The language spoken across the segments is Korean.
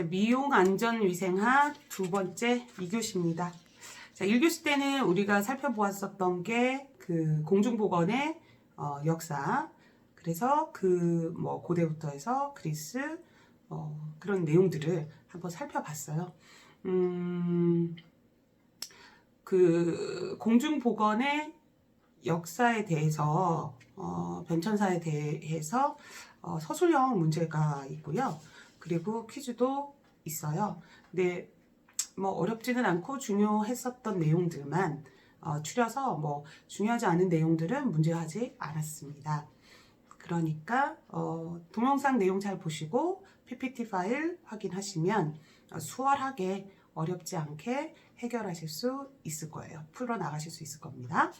미용 안전 위생학 두 번째 2교시입니다. 자, 1교시 때는 우리가 살펴보았었던 게 그 공중보건의 역사. 그래서 그 고대부터 해서 그리스 그런 내용들을 한번 살펴봤어요. 그 공중보건의 역사에 대해서 변천사에 대해서 서술형 문제가 있고요. 그리고 퀴즈도 있어요. 근데 어렵지는 않고 중요했었던 내용들만 추려서 중요하지 않은 내용들은 문제하지 않았습니다. 그러니까 동영상 내용 잘 보시고 PPT 파일 확인하시면 수월하게 어렵지 않게 해결하실 수 있을 거예요. 풀어나가실 수 있을 겁니다.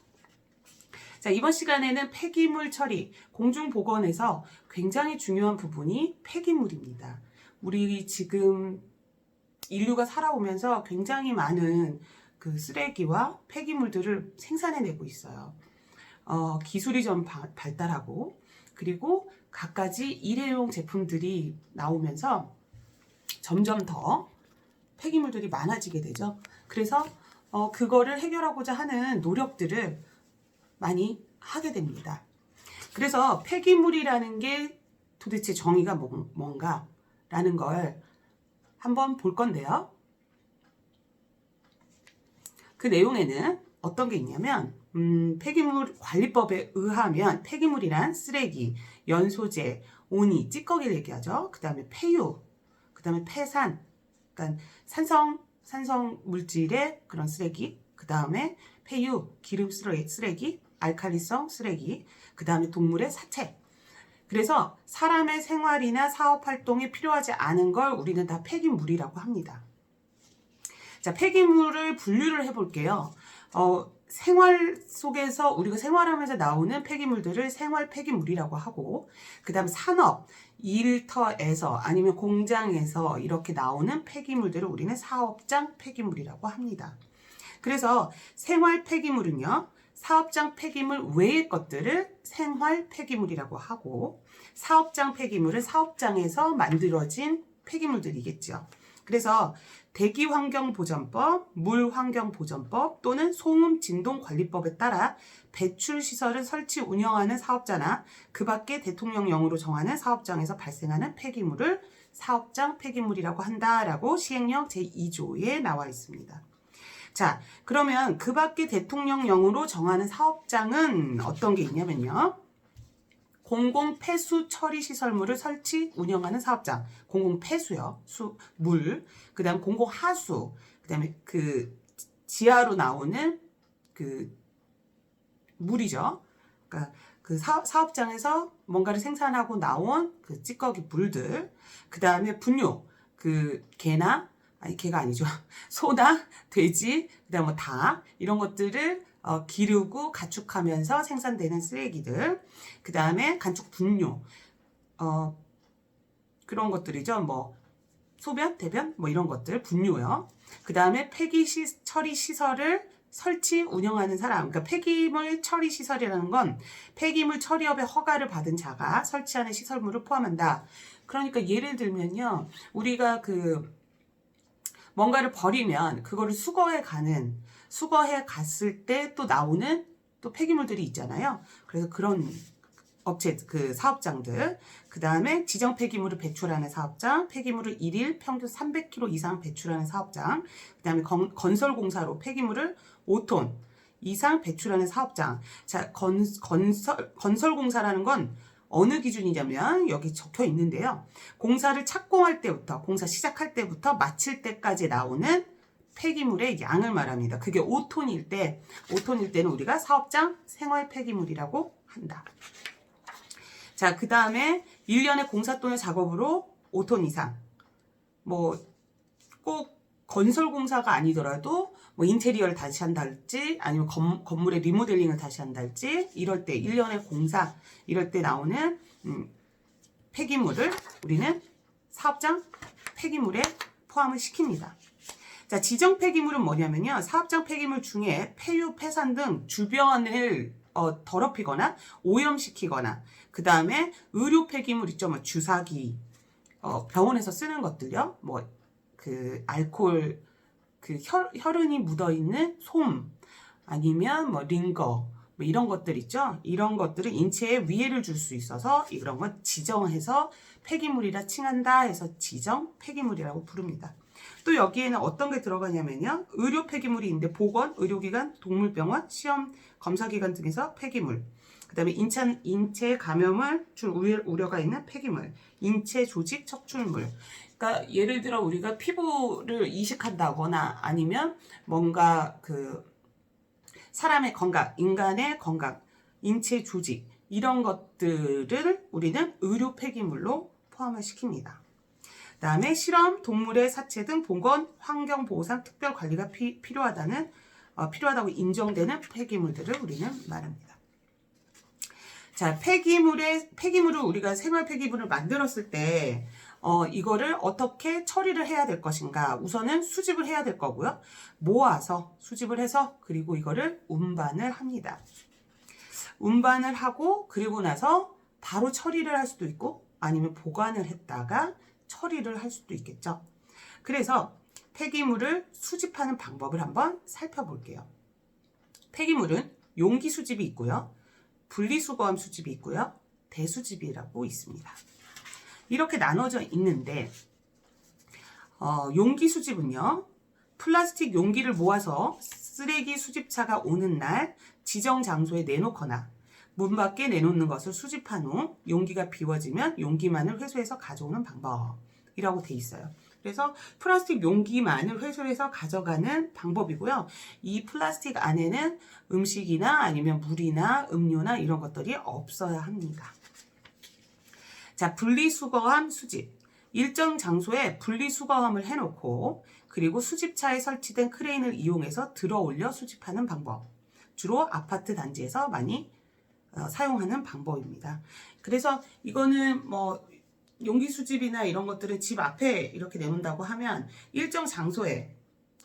자, 이번 시간에는 폐기물 처리, 공중보건에서 굉장히 중요한 부분이 폐기물입니다. 우리 지금 인류가 살아오면서 굉장히 많은 그 쓰레기와 폐기물들을 생산해내고 있어요. 기술이 좀 발달하고 그리고 갖가지 일회용 제품들이 나오면서 점점 더 폐기물들이 많아지게 되죠. 그래서 그거를 해결하고자 하는 노력들을 많이 하게 됩니다. 그래서 폐기물이라는 게 도대체 정의가 뭔가라는 걸 한번 볼 건데요. 그 내용에는 어떤 게 있냐면 폐기물 관리법에 의하면 폐기물이란 쓰레기, 연소재, 오니, 찌꺼기를 얘기하죠. 그 다음에 폐유, 그 다음에 폐산, 그러니까 산성 물질의 그런 쓰레기, 그 다음에 폐유, 기름 쓰레기, 알칼리성 쓰레기, 그 다음에 동물의 사체. 그래서 사람의 생활이나 사업 활동에 필요하지 않은 걸 우리는 다 폐기물이라고 합니다. 자, 폐기물을 분류를 해볼게요. 생활 속에서 우리가 생활하면서 나오는 폐기물들을 생활 폐기물이라고 하고, 그 다음 산업, 일터에서 아니면 공장에서 이렇게 나오는 폐기물들을 우리는 사업장 폐기물이라고 합니다. 그래서 생활 폐기물은요, 사업장 폐기물 외의 것들을 생활 폐기물이라고 하고, 사업장 폐기물은 사업장에서 만들어진 폐기물들이겠죠. 그래서 대기환경보전법, 물환경보전법 또는 소음진동관리법에 따라 배출시설을 설치 운영하는 사업자나 그 밖에 대통령령으로 정하는 사업장에서 발생하는 폐기물을 사업장 폐기물이라고 한다라고 시행령 제2조에 나와 있습니다. 자, 그러면 그 밖에 대통령령으로 정하는 사업장은 어떤 게 있냐면요. 공공폐수 처리시설물을 설치, 운영하는 사업장. 공공폐수요. 물. 그 다음 공공하수. 그 다음에 그 지하로 나오는 그 물이죠. 그러니까 그 사업장에서 뭔가를 생산하고 나온 그 찌꺼기 물들. 그 다음에 분뇨. 그 개가 아니죠. 소나 돼지, 그 다음에 닭. 이런 것들을 기르고 가축하면서 생산되는 쓰레기들. 그 다음에 간축 분뇨. 그런 것들이죠. 소변, 대변, 이런 것들. 분뇨요. 그 다음에 폐기 처리 시설을 설치, 운영하는 사람. 그러니까 폐기물 처리 시설이라는 건 폐기물 처리업의 허가를 받은 자가 설치하는 시설물을 포함한다. 그러니까 예를 들면요. 우리가 뭔가를 버리면 그거를 수거해 갔을 때 또 나오는 또 폐기물들이 있잖아요. 그래서 그런 업체, 그 사업장들. 그 다음에 지정 폐기물을 배출하는 사업장, 폐기물을 1일 평균 300kg 이상 배출하는 사업장. 그 다음에 건설공사로 폐기물을 5톤 이상 배출하는 사업장. 자, 건설공사라는 건 어느 기준이냐면 여기 적혀 있는데요. 공사를 착공할 때부터, 공사 시작할 때부터 마칠 때까지 나오는 폐기물의 양을 말합니다. 그게 5톤일 때는 우리가 사업장 생활 폐기물이라고 한다. 자, 그 다음에 1년에 공사 또는 작업으로 5톤 이상. 꼭 건설공사가 아니더라도 인테리어를 다시 한달지 아니면 건물의 리모델링을 다시 한달지 이럴 때 1년의 공사 이럴 때 나오는 폐기물을 우리는 사업장 폐기물에 포함을 시킵니다. 자, 지정 폐기물은 뭐냐면요. 사업장 폐기물 중에 폐유, 폐산 등 주변을 더럽히거나 오염시키거나 그 다음에 의료 폐기물 있죠. 주사기, 병원에서 쓰는 것들요. 뭐 그 알코올 그 혈흔이 묻어 있는 솜 아니면 뭐 링거 뭐 이런 것들 있죠. 이런 것들은 인체에 위해를 줄 수 있어서 이런 건 지정해서 폐기물이라 칭한다 해서 지정 폐기물이라고 부릅니다. 또 여기에는 어떤 게 들어가냐면요. 의료 폐기물이 있는데 보건, 의료기관, 동물병원, 시험 검사기관 등에서 폐기물. 그 다음에 인체 감염을 줄 우려가 있는 폐기물, 인체 조직 척출물. 그러니까 예를 들어 우리가 피부를 이식한다거나 아니면 뭔가 그 사람의 건강, 인간의 건강, 인체 조직 이런 것들을 우리는 의료 폐기물로 포함을 시킵니다. 그 다음에 실험, 동물의 사체 등 보건, 환경보호상 특별 관리가 필요하다고 인정되는 폐기물들을 우리는 말합니다. 자, 폐기물을 우리가 생활 폐기물을 만들었을 때, 이거를 어떻게 처리를 해야 될 것인가. 우선은 수집을 해야 될 거고요. 모아서 수집을 해서, 그리고 이거를 운반을 합니다. 운반을 하고, 그리고 나서 바로 처리를 할 수도 있고, 아니면 보관을 했다가 처리를 할 수도 있겠죠. 그래서 폐기물을 수집하는 방법을 한번 살펴볼게요. 폐기물은 용기 수집이 있고요. 분리수거함 수집이 있고요. 대수집이라고 있습니다. 이렇게 나눠져 있는데 용기 수집은요. 플라스틱 용기를 모아서 쓰레기 수집차가 오는 날 지정 장소에 내놓거나 문 밖에 내놓는 것을 수집한 후 용기가 비워지면 용기만을 회수해서 가져오는 방법이라고 돼 있어요. 그래서 플라스틱 용기만을 회수해서 가져가는 방법이고요. 이 플라스틱 안에는 음식이나 아니면 물이나 음료나 이런 것들이 없어야 합니다. 자, 분리수거함 수집. 일정 장소에 분리수거함을 해놓고 그리고 수집차에 설치된 크레인을 이용해서 들어 올려 수집하는 방법. 주로 아파트 단지에서 많이 사용하는 방법입니다. 그래서 이거는 뭐 용기 수집이나 이런 것들은 집 앞에 이렇게 내놓는다고 하면 일정 장소에,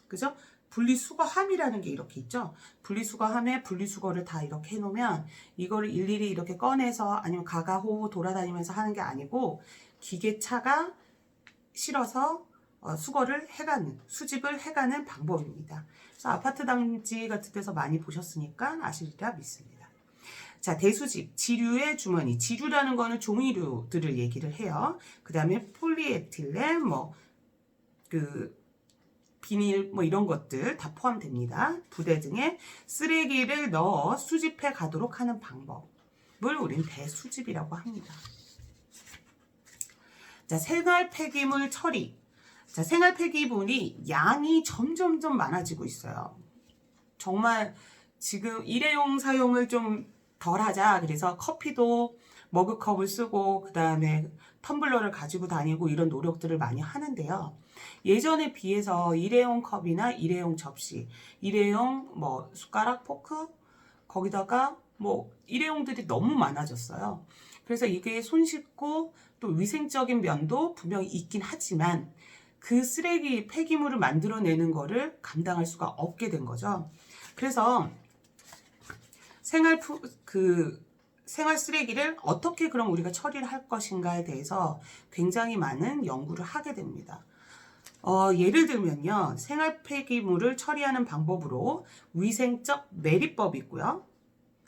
그죠? 분리수거함이라는 게 이렇게 있죠. 분리수거함에 분리수거를 다 이렇게 해놓으면 이거를 일일이 이렇게 꺼내서 아니면 가가호 돌아다니면서 하는 게 아니고 기계차가 실어서 수집을 해가는 방법입니다. 그래서 아파트 단지 같은 데서 많이 보셨으니까 아시리라 믿습니다. 자, 대수집, 지류의 주머니. 지류라는 거는 종이류들을 얘기를 해요. 그 다음에 폴리에틸렌, 비닐, 이런 것들 다 포함됩니다. 부대 등에 쓰레기를 넣어 수집해 가도록 하는 방법을 우린 대수집이라고 합니다. 자, 생활 폐기물 처리. 자, 생활 폐기물이 양이 점점점 많아지고 있어요. 정말 지금 일회용 사용을 좀 덜 하자. 그래서 커피도 머그컵을 쓰고 그 다음에 텀블러를 가지고 다니고 이런 노력들을 많이 하는데요. 예전에 비해서 일회용 컵이나 일회용 접시, 일회용 숟가락, 포크 거기다가 일회용들이 너무 많아졌어요. 그래서 이게 손쉽고 또 위생적인 면도 분명히 있긴 하지만 그 쓰레기 폐기물을 만들어내는 거를 감당할 수가 없게 된 거죠. 그래서 생활 쓰레기를 어떻게 그럼 우리가 처리를 할 것인가에 대해서 굉장히 많은 연구를 하게 됩니다. 예를 들면요. 생활 폐기물을 처리하는 방법으로 위생적 매립법이 있고요.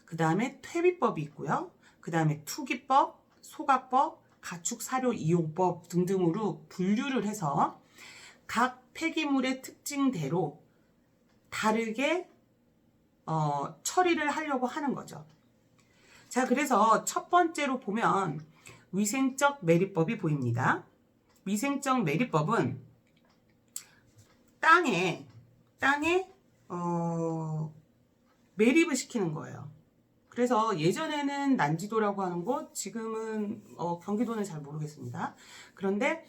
그 다음에 퇴비법이 있고요. 그 다음에 투기법, 소각법, 가축사료 이용법 등등으로 분류를 해서 각 폐기물의 특징대로 다르게 처리를 하려고 하는 거죠. 자, 그래서 첫 번째로 보면 위생적 매립법이 보입니다. 위생적 매립법은 땅에 매립을 시키는 거예요. 그래서 예전에는 난지도라고 하는 곳, 지금은 경기도는 잘 모르겠습니다. 그런데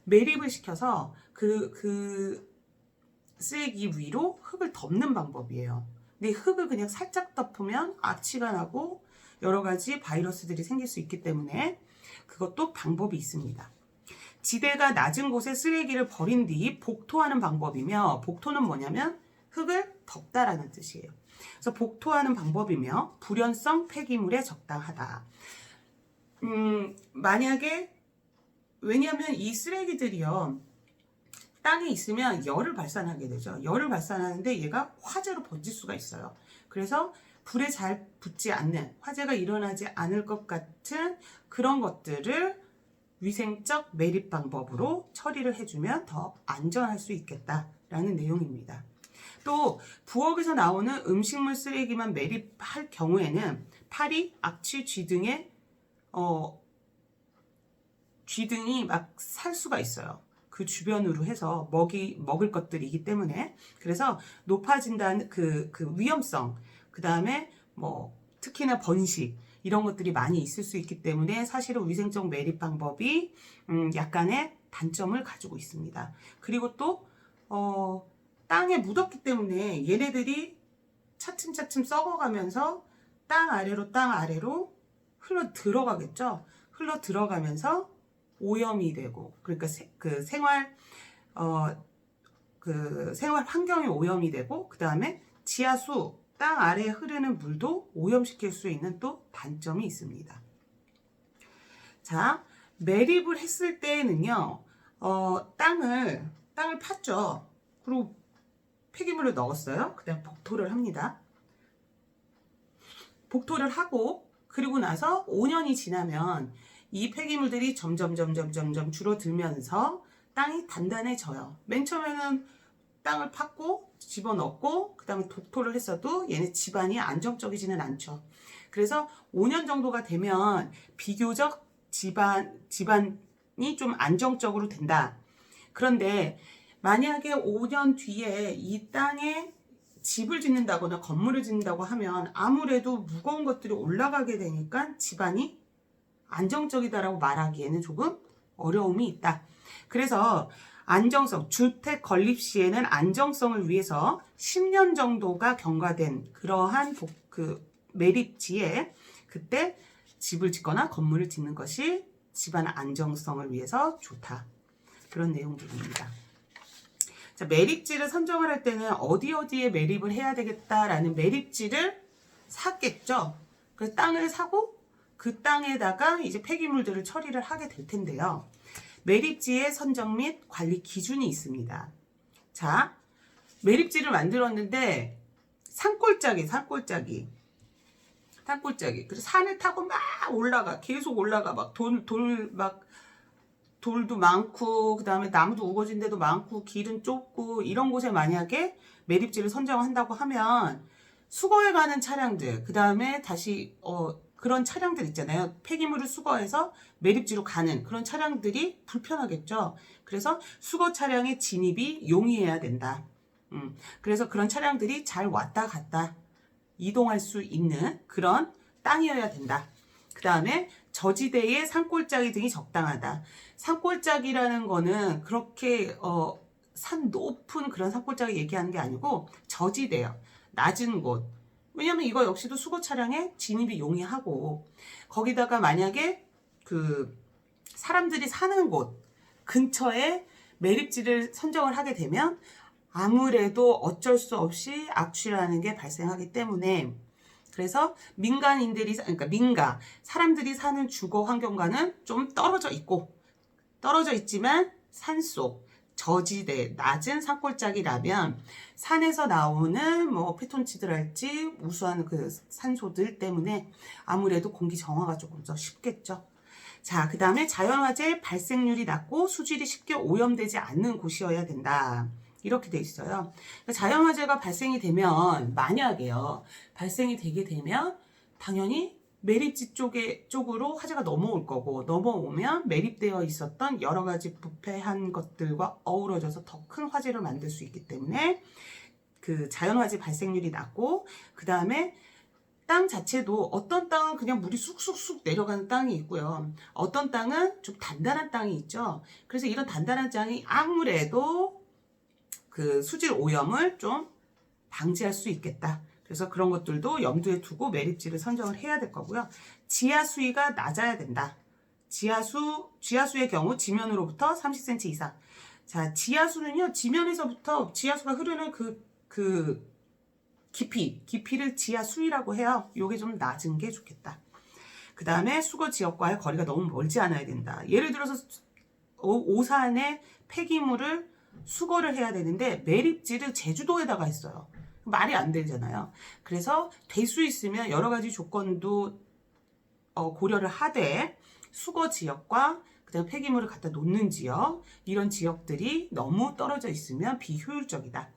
매립을 시켜서 그 쓰레기 위로 흙을 덮는 방법이에요. 근데 흙을 그냥 살짝 덮으면 악취가 나고 여러 가지 바이러스들이 생길 수 있기 때문에 그것도 방법이 있습니다. 지대가 낮은 곳에 쓰레기를 버린 뒤 복토하는 방법이며, 복토는 뭐냐면 흙을 덮다라는 뜻이에요. 그래서 복토하는 방법이며 불연성 폐기물에 적당하다. 만약에 왜냐하면 이 쓰레기들이요, 땅에 있으면 열을 발산하게 되죠. 열을 발산하는데 얘가 화재로 번질 수가 있어요. 그래서 불에 잘 붙지 않는, 화재가 일어나지 않을 것 같은 그런 것들을 위생적 매립 방법으로 처리를 해주면 더 안전할 수 있겠다라는 내용입니다. 또 부엌에서 나오는 음식물 쓰레기만 매립할 경우에는 파리, 악취, 쥐 등의 쥐 등이 막 살 수가 있어요. 그 주변으로 해서 먹을 것들이기 때문에. 그래서 높아진다는 그 위험성, 그 다음에 뭐 특히나 번식 이런 것들이 많이 있을 수 있기 때문에 사실은 위생적 매립 방법이 약간의 단점을 가지고 있습니다. 그리고 또 땅에 묻었기 때문에 얘네들이 차츰차츰 썩어가면서 땅 아래로 흘러 들어가겠죠. 흘러 들어가면서 오염이 되고, 그러니까 생활 환경이 오염이 되고, 그 다음에 지하수, 땅 아래에 흐르는 물도 오염시킬 수 있는 또 단점이 있습니다. 자, 매립을 했을 때는요, 땅을 팠죠. 그리고 폐기물을 넣었어요. 그 다음 복토를 합니다. 복토를 하고, 그리고 나서 5년이 지나면 이 폐기물들이 점점 줄어들면서 땅이 단단해져요. 맨 처음에는 땅을 팠고 집어넣고 그 다음에 복토를 했어도 얘네 집안이 안정적이지는 않죠. 그래서 5년 정도가 되면 비교적 집안이 좀 안정적으로 된다. 그런데 만약에 5년 뒤에 이 땅에 집을 짓는다거나 건물을 짓는다고 하면 아무래도 무거운 것들이 올라가게 되니까 집안이 안정적이다라고 말하기에는 조금 어려움이 있다. 그래서 안정성, 주택 건립 시에는 안정성을 위해서 10년 정도가 경과된 그러한 매립지에 그때 집을 짓거나 건물을 짓는 것이 집안 안정성을 위해서 좋다. 그런 내용들입니다. 자, 매립지를 선정을 할 때는 어디에 매립을 해야 되겠다라는 매립지를 샀겠죠. 그래서 땅을 사고 그 땅에다가 이제 폐기물들을 처리를 하게 될 텐데요. 매립지의 선정 및 관리 기준이 있습니다. 자, 매립지를 만들었는데 산골짜기. 그래서 산을 타고 막 계속 올라가, 막 돌도 많고, 그 다음에 나무도 우거진 데도 많고, 길은 좁고, 이런 곳에 만약에 매립지를 선정한다고 하면 수거해 가는 차량들, 그 다음에 다시 그런 차량들 있잖아요. 폐기물을 수거해서 매립지로 가는 그런 차량들이 불편하겠죠. 그래서 수거 차량의 진입이 용이해야 된다. 그래서 그런 차량들이 잘 왔다 갔다 이동할 수 있는 그런 땅이어야 된다. 그 다음에 저지대의 산골짜기 등이 적당하다. 산골짜기라는 거는 그렇게 산 높은 그런 산골짜기 얘기하는 게 아니고 저지대요. 낮은 곳. 왜냐면 이거 역시도 수거 차량에 진입이 용이하고, 거기다가 만약에 사람들이 사는 곳 근처에 매립지를 선정을 하게 되면 아무래도 어쩔 수 없이 악취라는 게 발생하기 때문에, 그래서 사람들이 사는 주거 환경과는 좀 떨어져 있지만 산속, 저지대, 낮은 산골짜기라면 산에서 나오는 뭐 피톤치드랄지 우수한 그 산소들 때문에 아무래도 공기 정화가 조금 더 쉽겠죠. 자, 그 다음에 자연화재 발생률이 낮고 수질이 쉽게 오염되지 않는 곳이어야 된다. 이렇게 돼 있어요. 자연화재가 발생이 되면, 만약에요, 발생이 되게 되면 당연히 매립지 쪽으로 화재가 넘어올 거고, 넘어오면 매립되어 있었던 여러 가지 부패한 것들과 어우러져서 더 큰 화재를 만들 수 있기 때문에 그 자연화재 발생률이 낮고, 그 다음에 땅 자체도 어떤 땅은 그냥 물이 쑥쑥쑥 내려가는 땅이 있고요. 어떤 땅은 좀 단단한 땅이 있죠. 그래서 이런 단단한 땅이 아무래도 그 수질 오염을 좀 방지할 수 있겠다. 그래서 그런 것들도 염두에 두고 매립지를 선정을 해야 될 거고요. 지하 수위가 낮아야 된다. 지하수의 경우 지면으로부터 30cm 이상. 자, 지하수는요, 지면에서부터 지하수가 흐르는 그 깊이를 지하수위라고 해요. 요게 좀 낮은 게 좋겠다. 그 다음에 수거 지역과의 거리가 너무 멀지 않아야 된다. 예를 들어서 오산의 폐기물을 수거를 해야 되는데 매립지를 제주도에다가 했어요. 말이 안 되잖아요. 그래서 될 수 있으면 여러 가지 조건도 고려를 하되 수거 지역과 그다음 폐기물을 갖다 놓는 지역, 이런 지역들이 너무 떨어져 있으면 비효율적이다.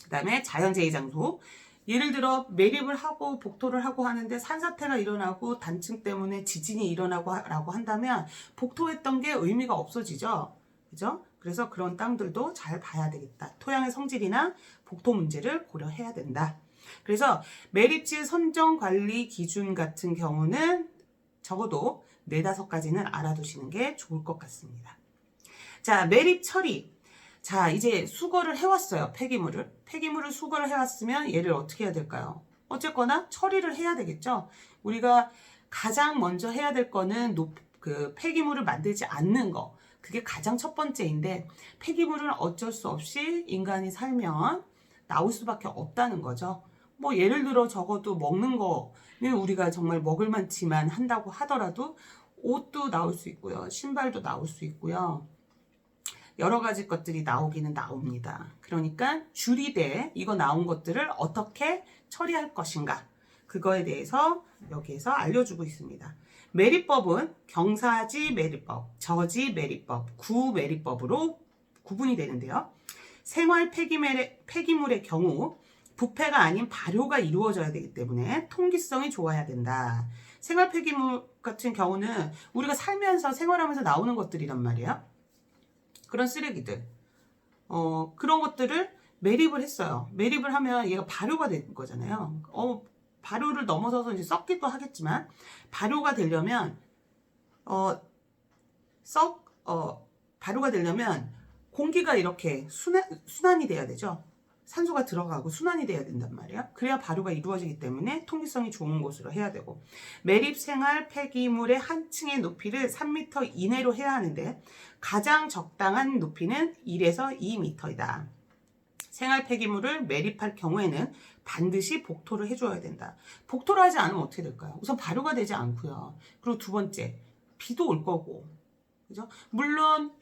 그다음에 자연재해 장소. 예를 들어 매립을 하고 복토를 하고 하는데 산사태가 일어나고 단층 때문에 지진이 일어나고 라고 한다면 복토했던 게 의미가 없어지죠. 그죠? 그래서 그런 땅들도 잘 봐야 되겠다. 토양의 성질이나 복토 문제를 고려해야 된다. 그래서 매립지 선정 관리 기준 같은 경우는 적어도 4-5가지는 알아두시는 게 좋을 것 같습니다. 자, 매립 처리. 자, 이제 수거를 해왔어요. 폐기물을 수거를 해왔으면 얘를 어떻게 해야 될까요? 어쨌거나 처리를 해야 되겠죠. 우리가 가장 먼저 해야 될 거는 그 폐기물을 만들지 않는 거. 그게 가장 첫 번째인데, 폐기물은 어쩔 수 없이 인간이 살면 나올 수밖에 없다는 거죠. 뭐 예를 들어 적어도 먹는 거는 우리가 정말 먹을 만치만 한다고 하더라도 옷도 나올 수 있고요. 신발도 나올 수 있고요. 여러 가지 것들이 나오기는 나옵니다. 그러니까 줄이되 이거 나온 것들을 어떻게 처리할 것인가, 그거에 대해서 여기에서 알려주고 있습니다. 매립법은 경사지 매립법, 저지 매립법, 구매립법으로 구분이 되는데요. 생활 폐기물의 경우 부패가 아닌 발효가 이루어져야 되기 때문에 통기성이 좋아야 된다. 생활 폐기물 같은 경우는 우리가 살면서 생활하면서 나오는 것들이란 말이에요. 그런 쓰레기들, 그런 것들을 매립을 했어요. 매립을 하면 얘가 발효가 되는 거잖아요. 발효를 넘어서서 이제 썩기도 하겠지만, 발효가 되려면 발효가 되려면 공기가 이렇게 순환이 돼야 되죠. 산소가 들어가고 순환이 돼야 된단 말이에요. 그래야 발효가 이루어지기 때문에 통기성이 좋은 곳으로 해야 되고, 매립 생활 폐기물의 한 층의 높이를 3m 이내로 해야 하는데 가장 적당한 높이는 1에서 2m이다. 생활 폐기물을 매립할 경우에는 반드시 복토를 해줘야 된다. 복토를 하지 않으면 어떻게 될까요? 우선 발효가 되지 않고요. 그리고 두 번째, 비도 올 거고, 그죠? 물론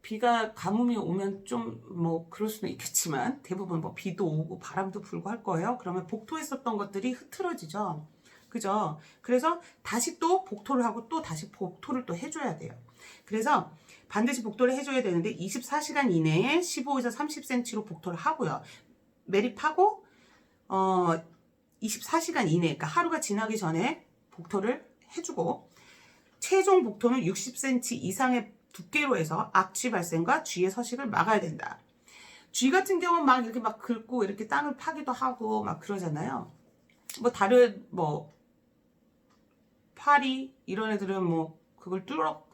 비가 가뭄이 오면 좀 뭐 그럴 수는 있겠지만 대부분 뭐 비도 오고 바람도 불고 할 거예요. 그러면 복토했었던 것들이 흐트러지죠. 그죠? 그래서 다시 또 복토를 하고 또 다시 복토를 또 해줘야 돼요. 그래서 반드시 복토를 해줘야 되는데 24시간 이내에 15에서 30cm로 복토를 하고요. 매립하고 24시간 이내, 그러니까 하루가 지나기 전에 복토를 해주고, 최종 복토는 60cm 이상의 두께로 해서 악취 발생과 쥐의 서식을 막아야 된다. 쥐 같은 경우는 막 이렇게 막 긁고 이렇게 땅을 파기도 하고 막 그러잖아요. 뭐 다른 뭐 파리 이런 애들은 뭐 그걸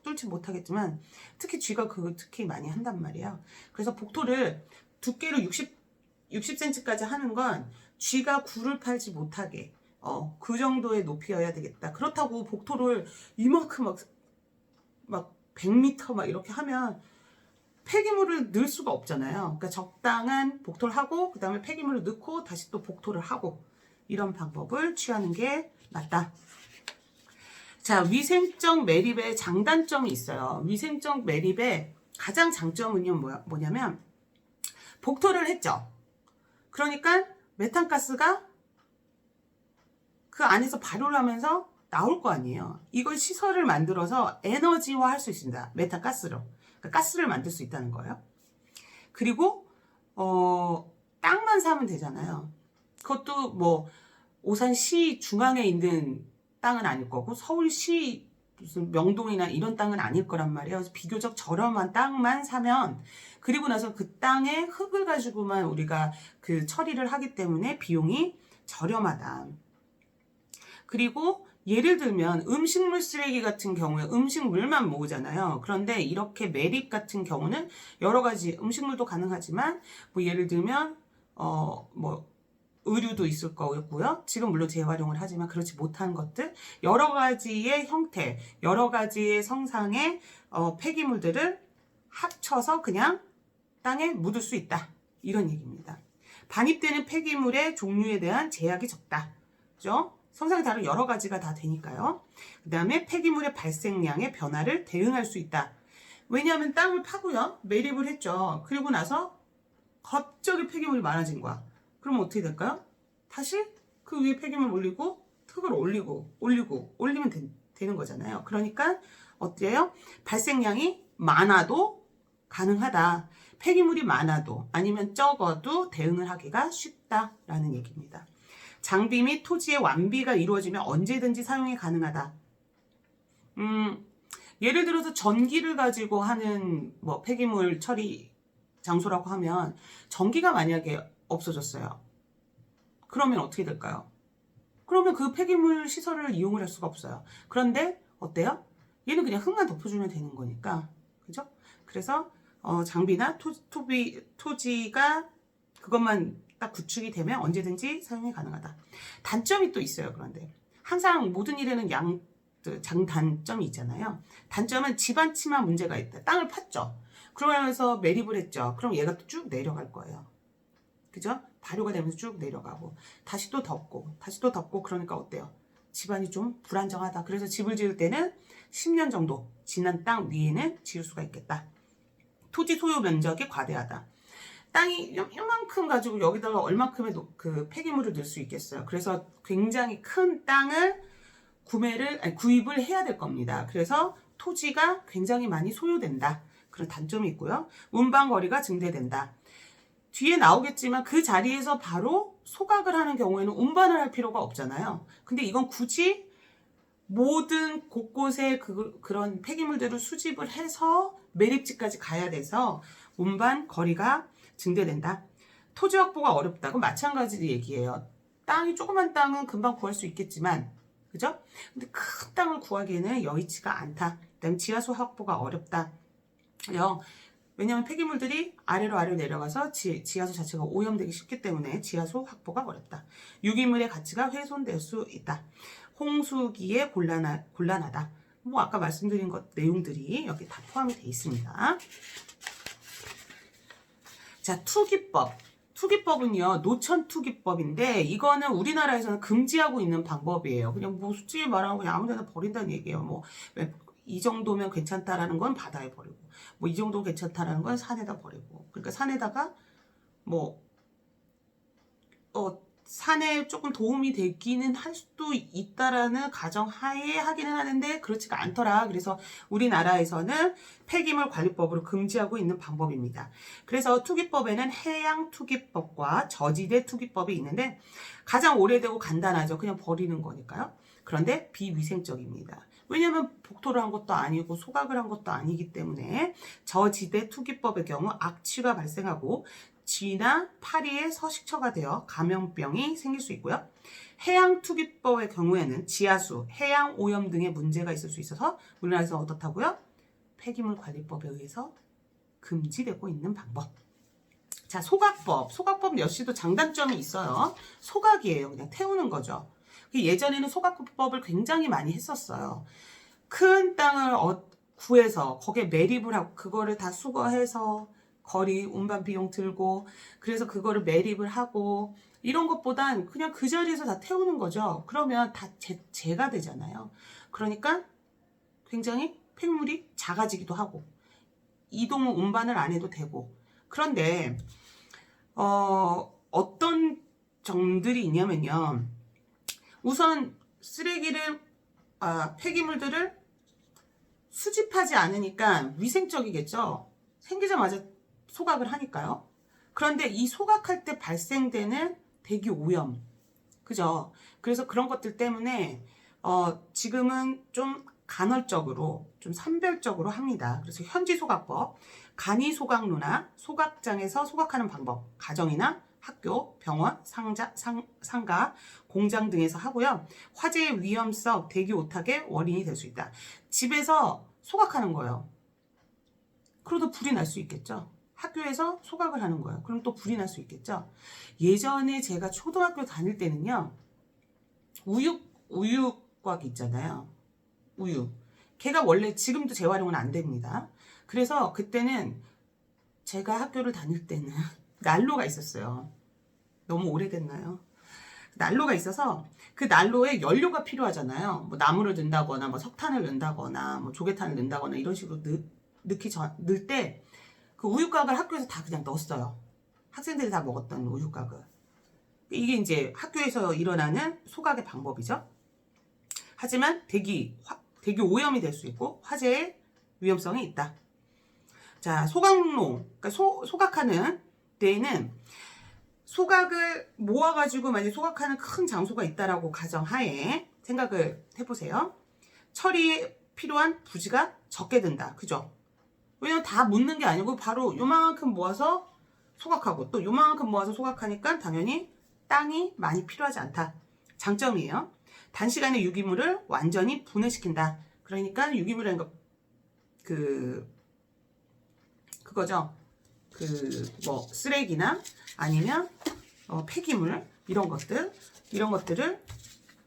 뚫지 못하겠지만 특히 쥐가 그거 특히 많이 한단 말이에요. 그래서 복토를 두께로 60cm까지 하는 건 쥐가 굴을 팔지 못하게 그 정도의 높이여야 되겠다. 그렇다고 복토를 이만큼 막 100m 막 이렇게 하면 폐기물을 넣을 수가 없잖아요. 그러니까 적당한 복토를 하고 그 다음에 폐기물을 넣고 다시 또 복토를 하고, 이런 방법을 취하는 게 맞다. 자, 위생적 매립의 장단점이 있어요. 위생적 매립의 가장 장점은요, 뭐냐면 복토를 했죠. 그러니까 메탄가스가 그 안에서 발효를 하면서 나올 거 아니에요. 이걸 시설을 만들어서 에너지화 할 수 있습니다. 메탄가스로. 그러니까 가스를 만들 수 있다는 거예요. 그리고 땅만 사면 되잖아요. 그것도 뭐 오산시 중앙에 있는 땅은 아닐 거고 서울시 무슨 명동이나 이런 땅은 아닐 거란 말이에요. 그래서 비교적 저렴한 땅만 사면, 그리고 나서 그 땅에 흙을 가지고만 우리가 그 처리를 하기 때문에 비용이 저렴하다. 그리고 예를 들면 음식물 쓰레기 같은 경우에 음식물만 모으잖아요. 그런데 이렇게 매립 같은 경우는 여러 가지 음식물도 가능하지만 뭐 예를 들면 뭐 의류도 있을 거고요. 지금 물론 재활용을 하지만 그렇지 못한 것들, 여러 가지의 형태, 여러 가지의 성상의 폐기물들을 합쳐서 그냥 땅에 묻을 수 있다. 이런 얘기입니다. 반입되는 폐기물의 종류에 대한 제약이 적다. 그죠? 성상이 다른 여러 가지가 다 되니까요. 그 다음에 폐기물의 발생량의 변화를 대응할 수 있다. 왜냐하면 땅을 파고요. 매립을 했죠. 그리고 나서 갑자기 폐기물이 많아진 거야. 그럼 어떻게 될까요? 다시 그 위에 폐기물 올리고 흙을 올리면 되는 거잖아요. 그러니까 어때요? 발생량이 많아도 가능하다. 폐기물이 많아도 아니면 적어도 대응을 하기가 쉽다라는 얘기입니다. 장비 및 토지의 완비가 이루어지면 언제든지 사용이 가능하다. 예를 들어서 전기를 가지고 하는 뭐 폐기물 처리 장소라고 하면 전기가 만약에 없어졌어요. 그러면 어떻게 될까요? 그러면 그 폐기물 시설을 이용을 할 수가 없어요. 그런데 어때요? 얘는 그냥 흙만 덮어주면 되는 거니까. 그죠? 그래서 장비나 토지가 그것만 딱 구축이 되면 언제든지 사용이 가능하다. 단점이 또 있어요. 그런데 항상 모든 일에는 장단점이 있잖아요. 단점은 집안 침하 문제가 있다. 땅을 팠죠. 그러면서 매립을 했죠. 그럼 얘가 또 쭉 내려갈 거예요. 그죠? 발효가 되면서 쭉 내려가고 다시 또 덮고 그러니까 어때요? 집안이 좀 불안정하다. 그래서 집을 지을 때는 10년 정도 지난 땅 위에는 지을 수가 있겠다. 토지 소유 면적이 과대하다. 땅이 이만큼 가지고 여기다가 얼마큼의 그 폐기물을 넣을 수 있겠어요. 그래서 굉장히 큰 땅을 구입을 해야 될 겁니다. 그래서 토지가 굉장히 많이 소요된다. 그런 단점이 있고요. 운반 거리가 증대된다. 뒤에 나오겠지만 그 자리에서 바로 소각을 하는 경우에는 운반을 할 필요가 없잖아요. 근데 이건 굳이 모든 곳곳에 그런 폐기물들을 수집을 해서 매립지까지 가야 돼서 운반 거리가 증대된다. 토지 확보가 어렵다고 마찬가지 얘기예요. 조그만 땅은 금방 구할 수 있겠지만, 그죠? 근데 큰 땅을 구하기에는 여의치가 않다. 그다음에 지하수 확보가 어렵다. 왜냐하면 폐기물들이 아래로 내려가서 지하수 자체가 오염되기 쉽기 때문에 지하수 확보가 어렵다. 유기물의 가치가 훼손될 수 있다. 홍수기에 곤란하다. 뭐 아까 말씀드린 내용들이 여기 다 포함이 되어 있습니다. 자, 투기법. 투기법은요, 노천투기법인데 이거는 우리나라에서는 금지하고 있는 방법이에요. 그냥 뭐 솔직히 말하면 그냥 아무 데나 버린다는 얘기예요. 뭐 이 정도면 괜찮다라는 건 바다에 버리고, 뭐 이 정도 괜찮다라는 건 산에다 버리고. 그러니까 산에다가 뭐 산에 조금 도움이 되기는 할 수도 있다라는 가정하에 하기는 하는데 그렇지가 않더라. 그래서 우리나라에서는 폐기물 관리법으로 금지하고 있는 방법입니다. 그래서 투기법에는 해양투기법과 저지대 투기법이 있는데 가장 오래되고 간단하죠. 그냥 버리는 거니까요. 그런데 비위생적입니다. 왜냐하면 복토를 한 것도 아니고 소각을 한 것도 아니기 때문에 저지대 투기법의 경우 악취가 발생하고 쥐나 파리의 서식처가 되어 감염병이 생길 수 있고요. 해양투기법의 경우에는 지하수, 해양오염 등의 문제가 있을 수 있어서 우리나라에서 어떻다고요? 폐기물관리법에 의해서 금지되고 있는 방법. 자, 소각법. 소각법 역시도 장단점이 있어요. 소각이에요. 그냥 태우는 거죠. 예전에는 소각법을 굉장히 많이 했었어요. 큰 땅을 구해서 거기에 매립을 하고 그거를 다 수거해서 거리, 운반 비용 들고 그래서 그거를 매립을 하고 이런 것보단 그냥 그 자리에서 다 태우는 거죠. 그러면 다 재가 되잖아요. 그러니까 굉장히 폐물이 작아지기도 하고 이동 운반을 안 해도 되고 그런데 어떤 점들이 있냐면요. 우선 폐기물들을 수집하지 않으니까 위생적이겠죠. 생기자마자 소각을 하니까요. 그런데 이 소각할 때 발생되는 대기 오염, 그죠? 그래서 그런 것들 때문에 지금은 좀 간헐적으로, 좀 선별적으로 합니다. 그래서 현지소각법, 간이소각로나 소각장에서 소각하는 방법, 가정이나 학교, 병원, 상가, 공장 등에서 하고요. 화재의 위험성, 대기 오탁의 원인이 될 수 있다. 집에서 소각하는 거예요. 그러다 불이 날 수 있겠죠. 학교에서 소각을 하는 거예요. 그럼 또 불이 날 수 있겠죠. 예전에 제가 초등학교 다닐 때는요. 우유곽 있잖아요. 우유. 걔가 원래 지금도 재활용은 안 됩니다. 그래서 그때는 제가 학교를 다닐 때는 난로가 있었어요. 너무 오래됐나요? 난로가 있어서 그 난로에 연료가 필요하잖아요. 뭐 나무를 넣는다거나 뭐 석탄을 넣는다거나 뭐 조개탄을 넣는다거나 이런 식으로 넣을 때 그 우유곽을 학교에서 다 그냥 넣었어요. 학생들이 다 먹었던 우유곽을. 이게 이제 학교에서 일어나는 소각의 방법이죠. 하지만 대기 오염이 될 수 있고 화재의 위험성이 있다. 자, 소각로, 그러니까 소각하는 데에는 소각을 모아가지고 만약 소각하는 큰 장소가 있다라고 가정하에 생각을 해보세요. 처리에 필요한 부지가 적게 든다. 그죠? 왜냐면 다 묻는 게 아니고 바로 요만큼 모아서 소각하고 또 요만큼 모아서 소각하니까 당연히 땅이 많이 필요하지 않다. 장점이에요. 단시간에 유기물을 완전히 분해시킨다. 그러니까 유기물이라는 거 그거죠. 뭐 쓰레기나 아니면 폐기물 이런 것들을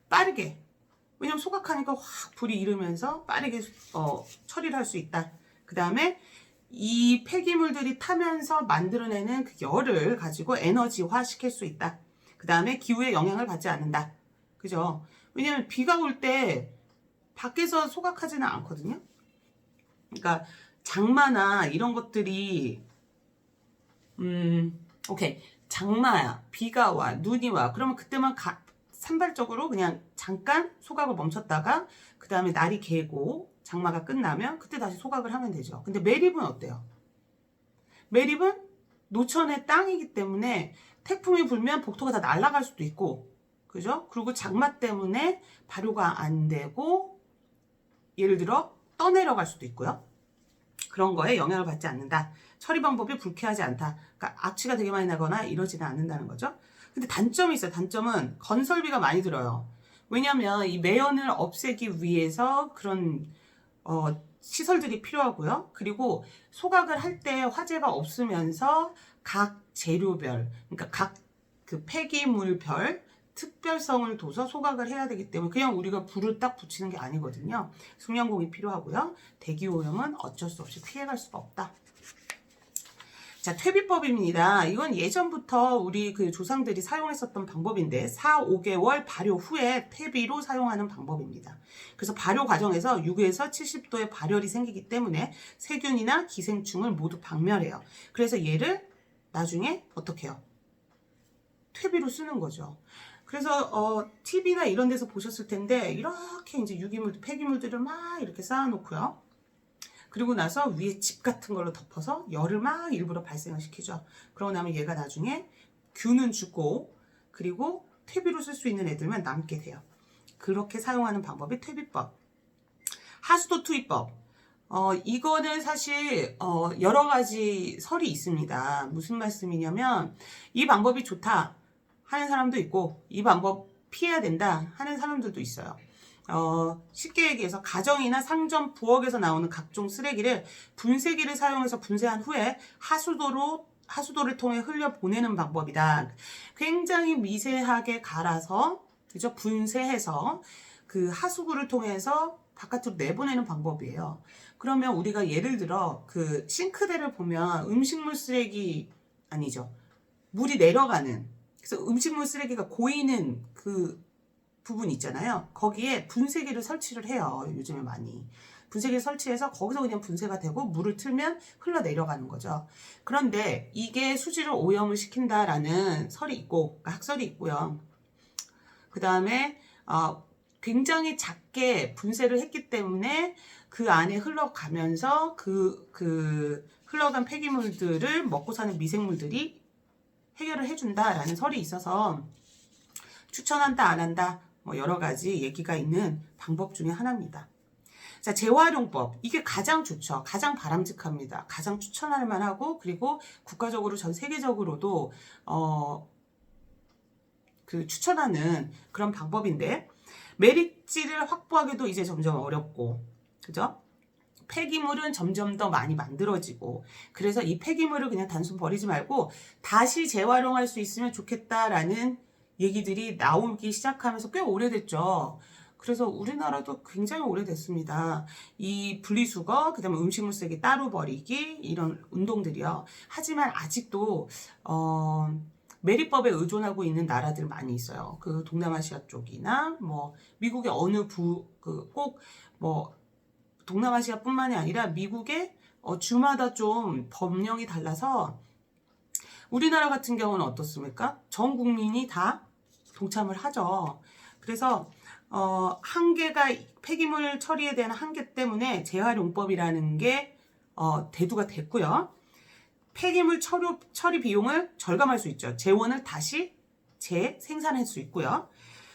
빠르게, 왜냐면 소각하니까 확 불이 이르면서 빠르게 처리를 할 수 있다. 그 다음에 이 폐기물들이 타면서 만들어내는 그 열을 가지고 에너지화 시킬 수 있다. 그 다음에 기후에 영향을 받지 않는다. 그죠? 왜냐면 비가 올 때 밖에서 소각하지는 않거든요. 그러니까 장마나 이런 것들이 오케이. 장마야, 비가 와, 눈이 와. 그러면 그때만 산발적으로 그냥 잠깐 소각을 멈췄다가 그 다음에 날이 개고 장마가 끝나면 그때 다시 소각을 하면 되죠. 근데 매립은 어때요? 매립은 노천의 땅이기 때문에 태풍이 불면 복토가 다 날아갈 수도 있고, 그죠? 그리고 장마 때문에 발효가 안 되고 예를 들어 떠내려갈 수도 있고요. 그런 거에 영향을 받지 않는다. 처리 방법이 불쾌하지 않다. 그러니까 악취가 되게 많이 나거나 이러지는 않는다는 거죠. 근데 단점이 있어요. 단점은 건설비가 많이 들어요. 왜냐하면 이 매연을 없애기 위해서 그런 시설들이 필요하고요. 그리고 소각을 할 때 화재가 없으면서 각 재료별, 그러니까 각 그 폐기물별 특별성을 둬서 소각을 해야 되기 때문에 그냥 우리가 불을 딱 붙이는 게 아니거든요. 숙련공이 필요하고요. 대기오염은 어쩔 수 없이 피해갈 수가 없다. 자, 퇴비법입니다. 이건 예전부터 우리 그 조상들이 사용했었던 방법인데 4, 5개월 발효 후에 퇴비로 사용하는 방법입니다. 그래서 발효 과정에서 6에서 70도의 발열이 생기기 때문에 세균이나 기생충을 모두 박멸해요. 그래서 얘를 나중에 어떻게 해요? 퇴비로 쓰는 거죠. 그래서 TV나 이런 데서 보셨을 텐데 이렇게 이제 유기물, 폐기물들을 막 이렇게 쌓아놓고요. 그리고 나서 위에 집 같은 걸로 덮어서 열을 막 일부러 발생을 시키죠. 그러고 나면 얘가 나중에 균은 죽고 그리고 퇴비로 쓸 수 있는 애들만 남게 돼요. 그렇게 사용하는 방법이 퇴비법. 하수도 투입법. 이거는 사실 여러 가지 설이 있습니다. 무슨 말씀이냐면 이 방법이 좋다 하는 사람도 있고 이 방법 피해야 된다 하는 사람들도 있어요. 쉽게 얘기해서 가정이나 상점, 부엌에서 나오는 각종 쓰레기를 분쇄기를 사용해서 분쇄한 후에 하수도를 통해 흘려 보내는 방법이다. 굉장히 미세하게 갈아서, 그죠? 분쇄해서 그 하수구를 통해서 바깥으로 내보내는 방법이에요. 그러면 우리가 예를 들어 그 싱크대를 보면 음식물 쓰레기 아니죠. 물이 내려가는, 그래서 음식물 쓰레기가 고이는 그 부분 있잖아요. 거기에 분쇄기를 설치를 해요. 요즘에 많이. 분쇄기를 설치해서 거기서 그냥 분쇄가 되고 물을 틀면 흘러내려가는 거죠. 그런데 이게 수질을 오염을 시킨다라는 설이 있고, 그러니까 학설이 있고요. 그 다음에 굉장히 작게 분쇄를 했기 때문에 그 안에 흘러가면서 그 흘러간 폐기물들을 먹고 사는 미생물들이 해결을 해준다라는 설이 있어서 추천한다 안 한다 뭐 여러 가지 얘기가 있는 방법 중에 하나입니다. 자, 재활용법. 이게 가장 좋죠. 가장 바람직합니다. 가장 추천할 만하고 그리고 국가적으로 전 세계적으로도 추천하는 그런 방법인데 매립지를 확보하기도 이제 점점 어렵고, 그죠? 폐기물은 점점 더 많이 만들어지고, 그래서 이 폐기물을 그냥 단순 버리지 말고 다시 재활용할 수 있으면 좋겠다라는 얘기들이 나오기 시작하면서 꽤 오래됐죠. 그래서 우리나라도 굉장히 오래됐습니다. 이 분리수거, 그 다음에 음식물 쓰레기 따로 버리기, 이런 운동들이요. 하지만 아직도 매립법에 의존하고 있는 나라들 많이 있어요. 그 동남아시아 쪽이나 뭐 미국의 어느 꼭 뭐 동남아시아뿐만이 아니라 미국의 주마다 좀 법령이 달라서 우리나라 같은 경우는 어떻습니까? 전 국민이 다 동참을 하죠. 그래서 한계가 폐기물 처리에 대한 한계 때문에 재활용법이라는 게 대두가 됐고요. 폐기물 처리 비용을 절감할 수 있죠. 재원을 다시 재생산할 수 있고요.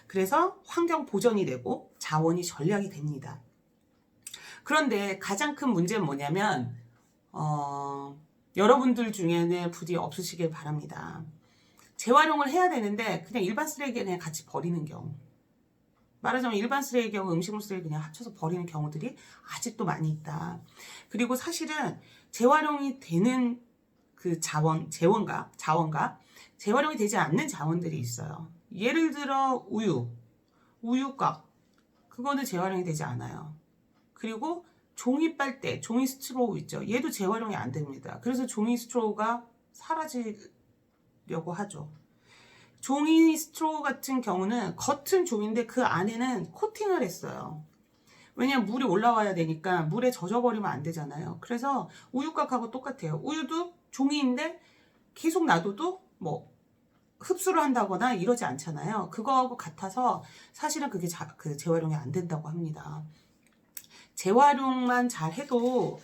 그래서 환경 보전이 되고 자원이 전략이 됩니다. 그런데 가장 큰 문제는 뭐냐면 여러분들 중에는 부디 없으시길 바랍니다. 재활용을 해야 되는데 그냥 일반 쓰레기에 그냥 같이 버리는 경우. 말하자면 일반 쓰레기 경우 음식물 쓰레기 그냥 합쳐서 버리는 경우들이 아직도 많이 있다. 그리고 사실은 재활용이 되는 그 자원과 재활용이 되지 않는 자원들이 있어요. 예를 들어 우유곽 그거는 재활용이 되지 않아요. 그리고 종이 빨대, 종이 스트로우 있죠. 얘도 재활용이 안 됩니다. 그래서 종이 스트로우가 사라지려고 하죠. 종이 스트로우 같은 경우는 겉은 종인데 그 안에는 코팅을 했어요. 왜냐면 물이 올라와야 되니까 물에 젖어버리면 안 되잖아요. 그래서 우유곽하고 똑같아요. 우유도 종이인데 계속 놔둬도 뭐 흡수를 한다거나 이러지 않잖아요. 그거하고 같아서 사실은 그게 재활용이 안 된다고 합니다. 재활용만 잘 해도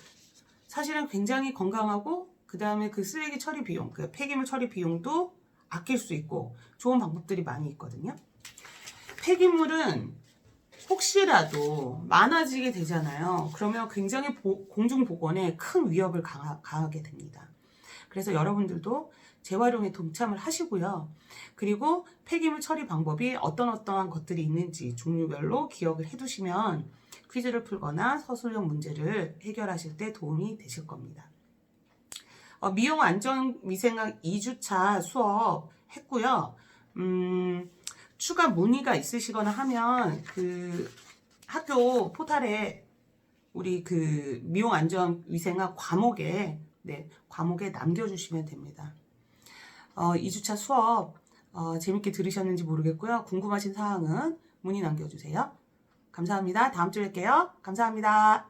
사실은 굉장히 건강하고 그 다음에 그 쓰레기 처리 비용, 그 폐기물 처리 비용도 아낄 수 있고 좋은 방법들이 많이 있거든요. 폐기물은 혹시라도 많아지게 되잖아요. 그러면 굉장히 공중보건에 큰 위협을 가하게 됩니다. 그래서 여러분들도 재활용에 동참을 하시고요. 그리고 폐기물 처리 방법이 어떠한 것들이 있는지 종류별로 기억을 해두시면 퀴즈를 풀거나 서술형 문제를 해결하실 때 도움이 되실 겁니다. 미용 안전 위생학 2주차 수업 했고요. 추가 문의가 있으시거나 하면 그 학교 포탈에 우리 그 미용 안전 위생학 과목에 남겨주시면 됩니다. 2주차 수업 재밌게 들으셨는지 모르겠고요. 궁금하신 사항은 문의 남겨주세요. 감사합니다. 다음 주에 뵐게요. 감사합니다.